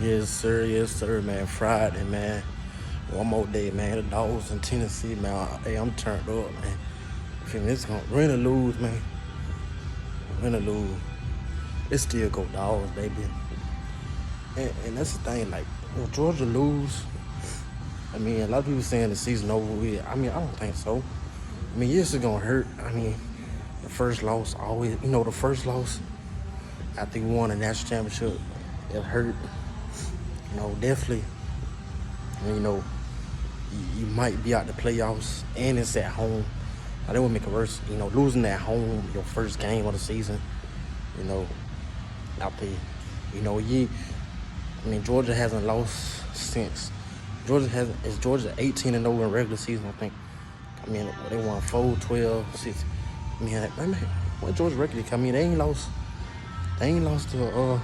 Yes, sir, man. Friday, man. One more day, man. The Dogs in Tennessee, man. Hey, I'm turned up, man. Feel me? It's gonna win or lose, man. Win or lose. It still go Dogs, baby. And that's the thing, like, if Georgia lose, I mean, a lot of people saying the season over with. I mean, I don't think so. I mean, yes, it's gonna hurt. I mean, the first loss always, the first loss after you won a national championship, it hurt. Definitely. And, you might be out the playoffs, and it's at home. That would make it worse. Losing at home your first game of the season. You know, out there. Georgia hasn't lost since. Georgia 18-0 in regular season, I think. They won 4, 12, 6. What Georgia record? They ain't lost. They ain't lost to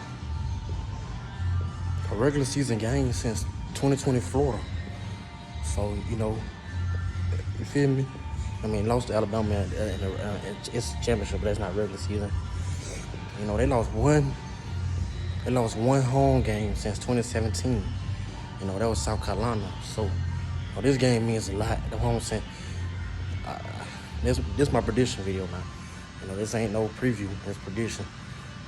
a regular season game since 2020 Florida. So, you feel me? Lost to Alabama it's championship, but that's not regular season. They lost one home game since 2017. That was South Carolina. So, this game means a lot. That's what I'm saying. This is my prediction video now. This ain't no preview. This prediction.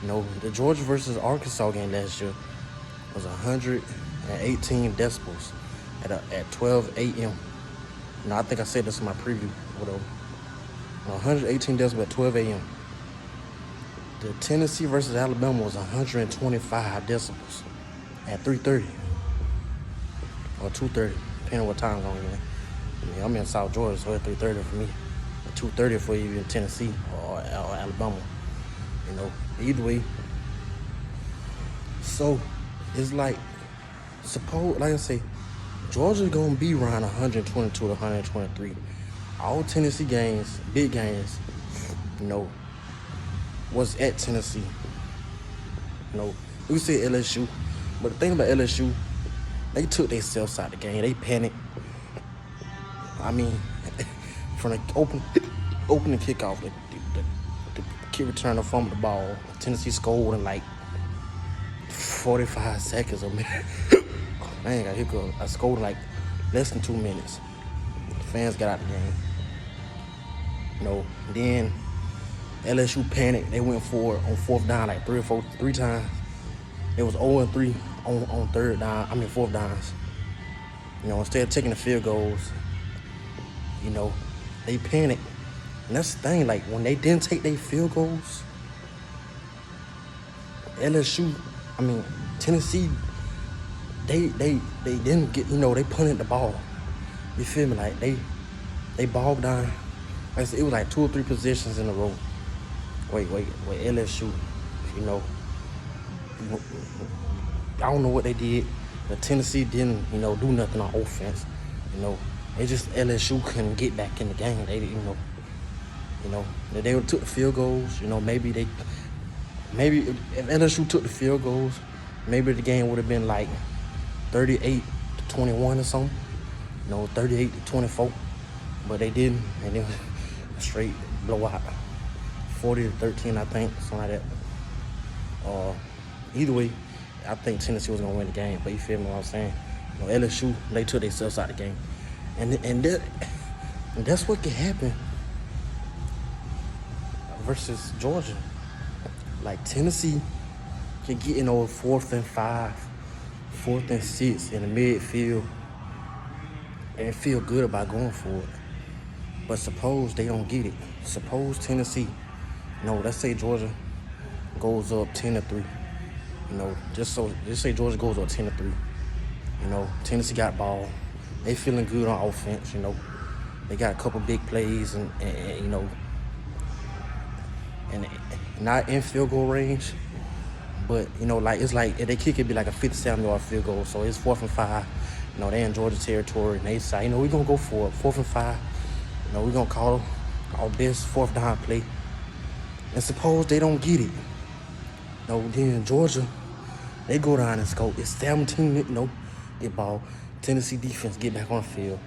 The Georgia versus Arkansas game last year was 118 decibels at 12 a.m. I think I said this in my preview. Whatever. 118 decibels at 12 a.m. The Tennessee versus Alabama was 125 decibels at 3:30 or 2:30, depending on what time zone you're in. I'm in South Georgia, so it's 3:30 for me. 2:30 for you in Tennessee or Alabama. Either way. So it's like, like I say, Georgia's gonna be around 122 to 123. All Tennessee games, big games, was at Tennessee. We said LSU, but the thing about LSU, they took themselves out of the game. They panicked. From the opening kickoff, the kid returned the fumble the ball. Tennessee scored in like 45 seconds. Man, got hiccup. I scored in like less than 2 minutes. The fans got out of the game. Then LSU panicked. They went for it on fourth down like three times. It was 0-3 on fourth downs. Instead of taking the field goals, they panicked. And that's the thing, like, when they didn't take their field goals, Tennessee, they didn't get, they punted the ball. You feel me? Like, they bogged down. Like I said, it was like 2 or 3 possessions in a row. Wait, LSU, I don't know what they did. But Tennessee didn't, do nothing on offense. They just, LSU couldn't get back in the game. They didn't, if they took the field goals, maybe if LSU took the field goals, maybe the game would have been like 38-21 or something. 38-24. But they didn't, and it was a straight blowout. 40-13, I think, something like that. Either way, I think Tennessee was gonna win the game. But you feel me what I'm saying? LSU, they took themselves out of the game, and that's what can happen versus Georgia. Like, Tennessee can get in over 4th and 5, 4th and 6 in the midfield and feel good about going for it. But suppose they don't get it. Suppose Tennessee, let's say Georgia goes up 10-3. Just say Georgia goes up 10-3. Tennessee got ball. They feeling good on offense. They got a couple big plays and not in field goal range. But, it's like if they kick it, be like a 57-yard field goal. So it's 4th and 5. They in Georgia territory, and they say, we're going to go for it. 4th and 5. We're going to call our best 4th down play. And suppose they don't get it. Then Georgia, they go down and score. It's 17, get ball. Tennessee defense get back on the field.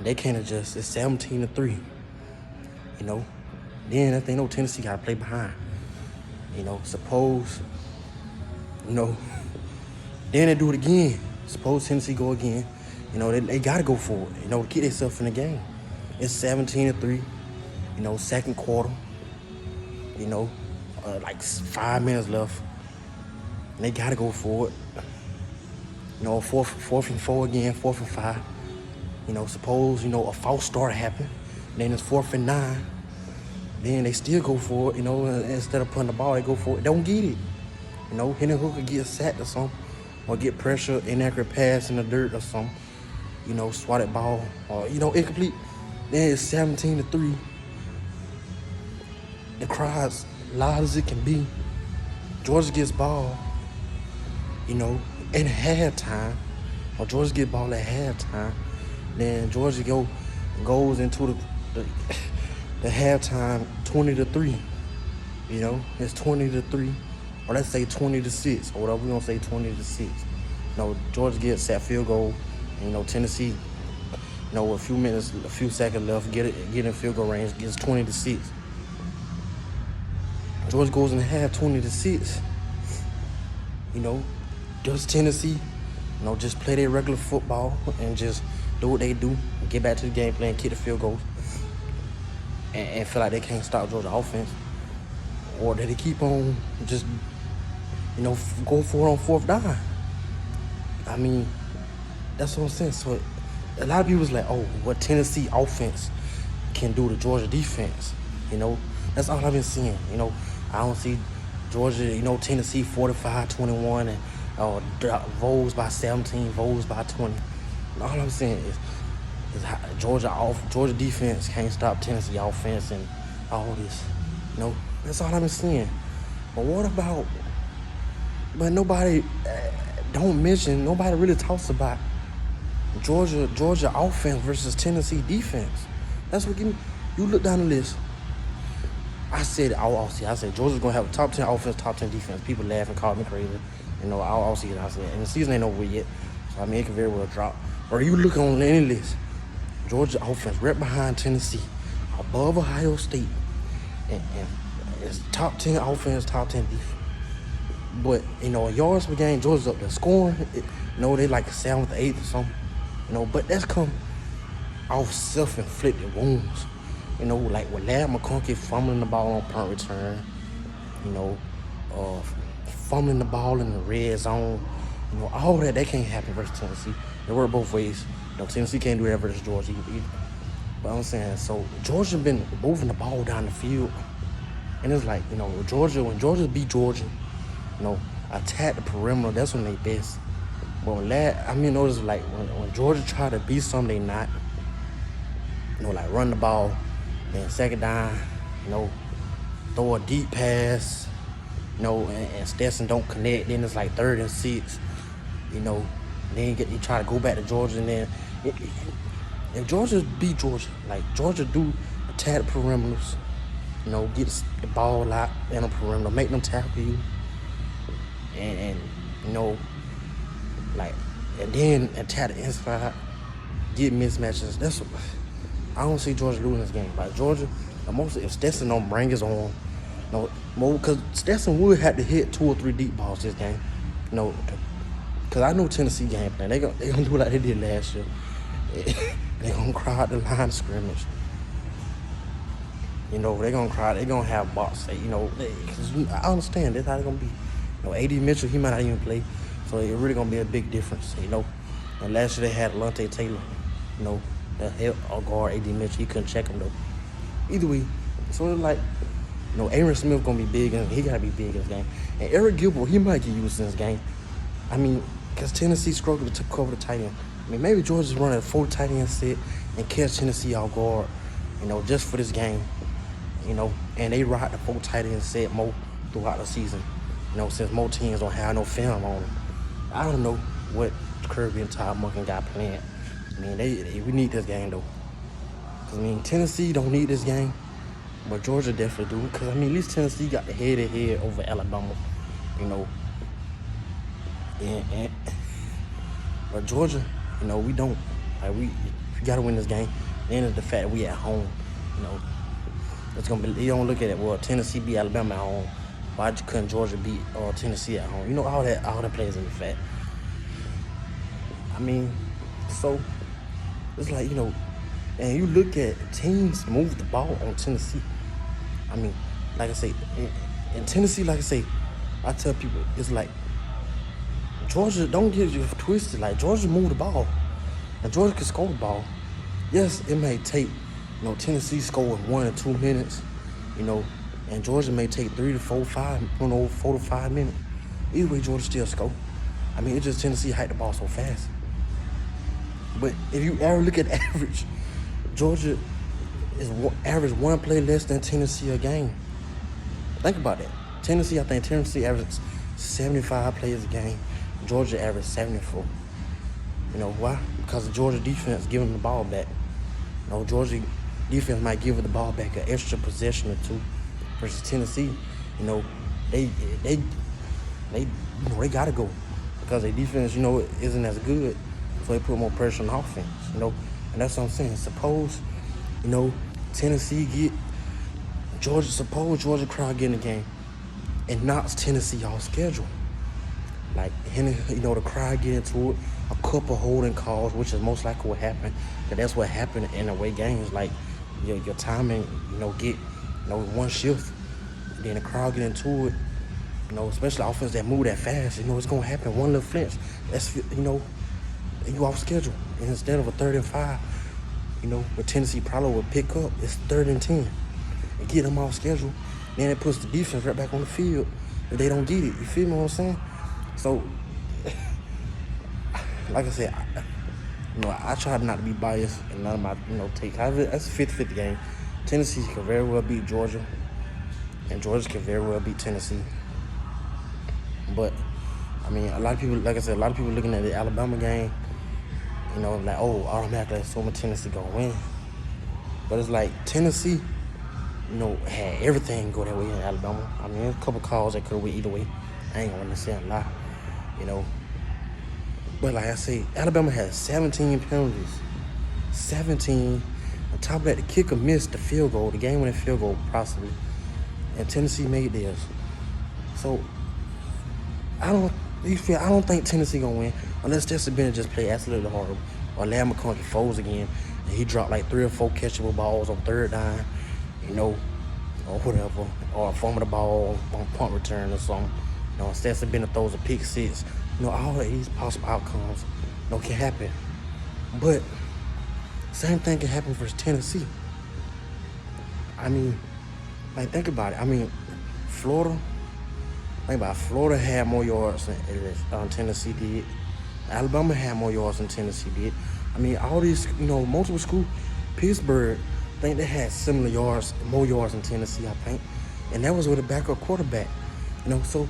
They can't adjust. It's 17-3. Then if they know Tennessee got to play behind. Suppose, Then they do it again. Suppose Tennessee go again. You know, they got to go for it, you know, to get themselves in the game. It's 17-3, you know, second quarter, you know, like 5 minutes left. And they got to go for it. You know, fourth and 4 again, 4th and 5. You know, suppose, you know, a false start happened. Then it's 4th and 9. Then they still go for it, you know, instead of putting the ball, they go for it. Don't get it. You know, Hendon Hooker get sacked or something, or get pressure, inaccurate pass in the dirt or something. You know, swatted ball, or, you know, incomplete. Then it's 17-3. The crowd's loud as it can be. Georgia gets ball, you know, in halftime, or Georgia get ball at halftime. Then Georgia goes into the halftime 20-3. You know, it's 20-3, or let's say 20-6, or whatever we're gonna say 20-6. You know, Georgia gets that field goal, and, you know, Tennessee, you know, a few seconds left, get in field goal range, gets 20-6. Georgia goes in the half 20-6. You know, does Tennessee, you know, just play their regular football and just do what they do, get back to the game plan, kick the field goals, and feel like they can't stop Georgia offense? Or did they keep on just, you know, go for it on 4th down? I mean, that's what I'm saying. So a lot of people was like, oh, what Tennessee offense can do to Georgia defense. You know, that's all I've been seeing. You know, I don't see Georgia, you know, Tennessee 45-21 and Vols by 17, Vols by 20. And all I'm saying is Georgia defense can't stop Tennessee offense and all this. You know, that's all I've been seeing. But what about? But nobody nobody really talks about Georgia offense versus Tennessee defense. That's what you look down the list. I said Georgia's gonna have a top 10 offense, top 10 defense. People laugh and call me crazy. You know, all season I said, and the season ain't over yet. So I mean, it can very well drop. Or you look on any list, Georgia offense right behind Tennessee, above Ohio State, and it's top 10 offense, top 10 defense. But, you know, yards per game, Georgia's up there scoring. You know, they like 7th, 8th or something. You know, but that's come off self-inflicted wounds. You know, like with Ladd McConkey fumbling the ball on punt return. You know, fumbling the ball in the red zone. You know, all that can't happen versus Tennessee. They work both ways. You know, Tennessee can't do that versus Georgia either. But I'm saying, so Georgia been moving the ball down the field. And it's like, you know, when Georgia beat Georgia, you know, attack the perimeter, that's when they best. But when notice like when Georgia try to beat something they not, you know, like run the ball, then second down, you know, throw a deep pass, you know, and Stetson don't connect, then it's like 3rd and 6, you know, then you try to go back to Georgia, and then if Georgia beat Georgia, like Georgia do attack the perimeters, you know, get the ball out in the perimeter, make them tackle you, and you know, like, and then attack the inside, get mismatches. That's what I don't see Georgia losing this game. Like Georgia, mostly if Stetson don't bring his own, you know, more, because Stetson would have to hit 2 or 3 deep balls this game, you know, because I know Tennessee game plan. They gonna do like they did last year. They gonna crowd the line of scrimmage. You know, they gonna crowd. They gonna have box. You know, cause I understand that's how it's gonna be. You know, A.D. Mitchell, he might not even play, so it's really gonna be a big difference. You know, and last year they had Alontae Taylor. You know, that helped guard A.D. Mitchell. He couldn't check him though. Either way, so it's like, you know, Aaron Smith gonna be big, and he gotta be big in this game. And Eric Gilbert, he might get used in this game. I mean, because Tennessee struggled to cover the tight end. I mean, maybe Georgia's running a 4 tight end set and catch Tennessee off guard, you know, just for this game. You know, and they ride the 4 tight end set more throughout the season. You know, since more teams don't have no film on them. I don't know what Kirby and Todd Monken got planned. I mean, we need this game though. Cause I mean, Tennessee don't need this game, but Georgia definitely do. Cause I mean, at least Tennessee got the head-to-head over Alabama. You know, but Georgia, you know, we don't. Like we gotta win this game. Then it's the fact that we at home. You know, it's gonna be. You don't look at it. Well, Tennessee beat Alabama at home. Why couldn't Georgia beat Tennessee at home? You know, all that plays in the fact. I mean, so it's like, and you look at teams move the ball on Tennessee. I mean, like I say, in Tennessee, like I say, I tell people, it's like, Georgia, don't get you twisted. Like, Georgia move the ball, and Georgia can score the ball. Yes, it may take, Tennessee score in 1 or 2 minutes, and Georgia may take 3 to 4, 5, 4 to 5 minutes. Either way, Georgia still score. I mean, it's just Tennessee hike the ball so fast. But if you ever look at average, Georgia is average 1 play less than Tennessee a game. Think about that. I think Tennessee averages 75 plays a game. Georgia averaged 74. You know why? Because the Georgia defense giving them the ball back. Georgia defense might give it the ball back an extra possession or two. Versus Tennessee, they gotta go because their defense, isn't as good. So they put more pressure on offense, and that's what I'm saying. Suppose, Tennessee get Georgia. Suppose Georgia crowd get in the game and knocks Tennessee off schedule. Like, the crowd get into it, a couple holding calls, which is most likely what happened. But that's what happened in away games. Like, your timing, get, one shift, and then the crowd get into it. Especially offense that move that fast. It's gonna happen. One little flinch, that's you off schedule. And instead of a 3rd and 5, what Tennessee probably would pick up, it's 3rd and 10, and get them off schedule. Then it puts the defense right back on the field, and they don't get it. You feel me? What I'm saying? So, like I said, I try not to be biased in none of my, take. That's a 50-50 game. Tennessee could very well beat Georgia, and Georgia could very well beat Tennessee. But, I mean, a lot of people, like I said, looking at the Alabama game, like, oh, automatically assuming Tennessee gonna win. But it's like Tennessee, had everything go that way in Alabama. I mean, there's a couple calls that could have went either way. I ain't gonna say a lot, But like I say, Alabama has 17 penalties. 17. On top of that, the kicker missed the field goal, the game-winning field goal, possibly. And Tennessee made theirs. So, I don't think Tennessee gonna win unless Justin Bennett just play absolutely horrible, or Larry McConkey folds again and he dropped like 3 or 4 catchable balls on 3rd down, or whatever, or fumble the ball on punt return or something. Stetson Bennett throws a pick 6. All of these possible outcomes, can happen. But same thing can happen for Tennessee. I mean, like, think about it. I mean, Florida had more yards than Tennessee did. Alabama had more yards than Tennessee did. I mean, all these, multiple schools. Pittsburgh, I think they had similar yards, more yards than Tennessee, I think. And that was with a backup quarterback. So,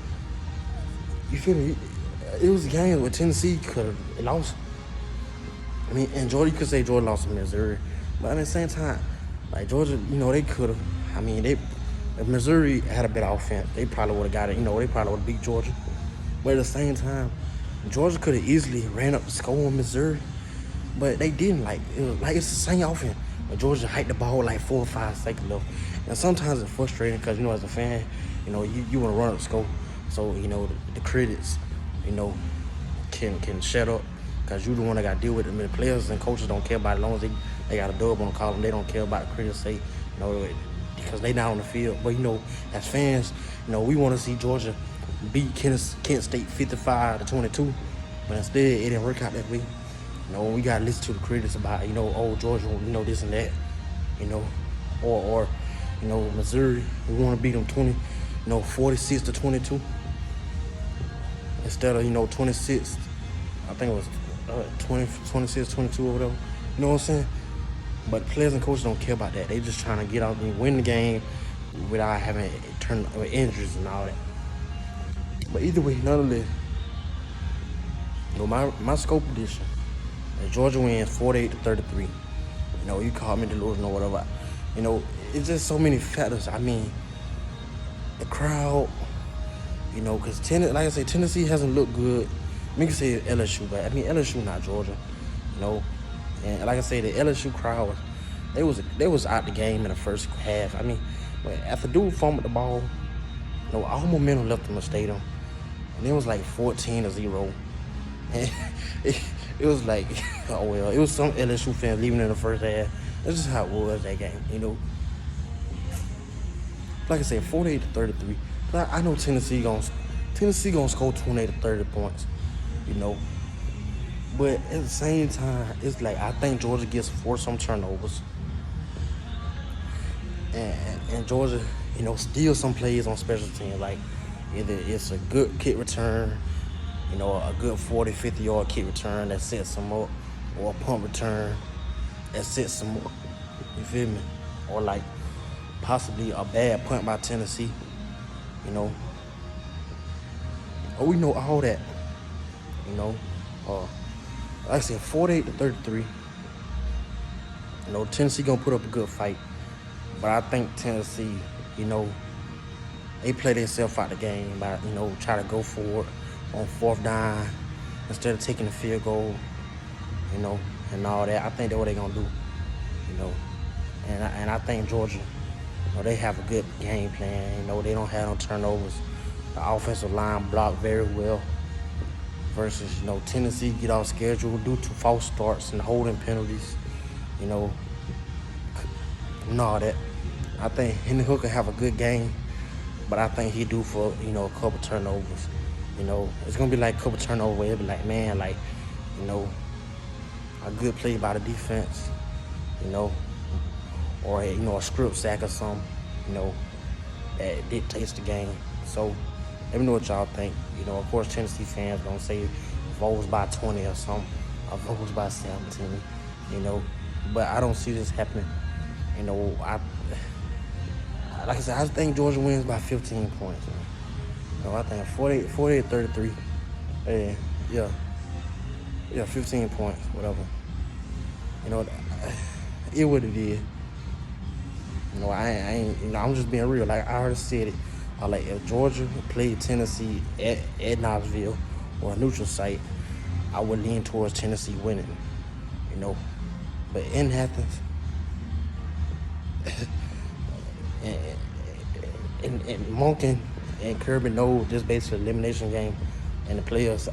you feel me? It was a game where Tennessee could have lost. I mean, and Georgia, you could say Georgia lost to Missouri. But at the same time, like, Georgia, they could have. I mean, if Missouri had a better offense, they probably would have got it. They probably would have beat Georgia. But at the same time, Georgia could have easily ran up the score on Missouri. But they didn't. It's the same offense. But Georgia hiked the ball like 4 or 5 seconds left. And sometimes it's frustrating because, as a fan, you want to run up the score. So, the critics, can shut up because you the one that got to deal with it. I mean, the players and coaches don't care about it as long as they got a dub on the column. They don't care about the critics say, because they not on the field. But, as fans, we want to see Georgia beat Kent State 55-22. But instead, it didn't work out that way. We got to listen to the critics about, oh, Georgia, this and that, or Missouri, we want to beat them 46-22. Instead of, 26, I think it was 26-22 or whatever. You know what I'm saying? But players and coaches don't care about that. They just trying to get out and win the game without having injuries and all that. But either way, nonetheless, my scope prediction, Georgia wins 48-33. You call me delusional or whatever. It's just so many factors. I mean, the crowd, because like I say, Tennessee hasn't looked good. We can say LSU, but I mean, LSU not Georgia, And like I say, the LSU crowd, they was out the game in the first half. I mean, after dude fumbled the ball, all momentum left in the stadium. And it was like 14-0. And it was like, oh well, it was some LSU fans leaving in the first half. That's just how it was that game, Like I said, 48-33. But I know Tennessee gonna score 28 to 30 points, you know. But at the same time, it's like I think Georgia gets forced some turnovers, and Georgia, steal some plays on special teams. Like either it's a good kick return, a good 40, 50-yard kick return that sets them up, or a punt return that sets them up. You feel me? Or like possibly a bad punt by Tennessee. We know all that. Like I said, 48-33. Tennessee gonna put up a good fight, but I think Tennessee, they play themselves out the game by, try to go for it on fourth down instead of taking the field goal, and all that. I think that's what they're gonna do, and I think Georgia, they have a good game plan. They don't have no turnovers. The offensive line blocked very well. Versus, Tennessee get off schedule due to false starts and holding penalties, and all that. I think Hendon Hooker have a good game, but I think he due for, a couple turnovers. It's gonna be like a couple turnovers where it'll be like, man, like, a good play by the defense, or a script sack or something, that dictates the game. So let me know what y'all think. Of course, Tennessee fans gonna say Vols by 20 or something, or Vols by 17, but I don't see this happening. Like I said, I think Georgia wins by 15 points. I think 48-33. Yeah, 15 points, whatever. It what it is. I ain't. I'm just being real. Like I already said it. Like if Georgia played Tennessee at Knoxville or a neutral site, I would lean towards Tennessee winning. But in Athens, and Monken and Kirby know this basically elimination game, and the players,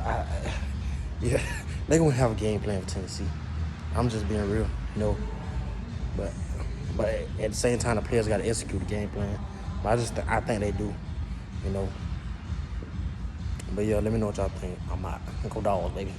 they're gonna have a game plan for Tennessee. I'm just being real, But at the same time, the players got to execute the game plan. But I think they do, But yeah, let me know what y'all think. I'm out. Go Dogs, baby.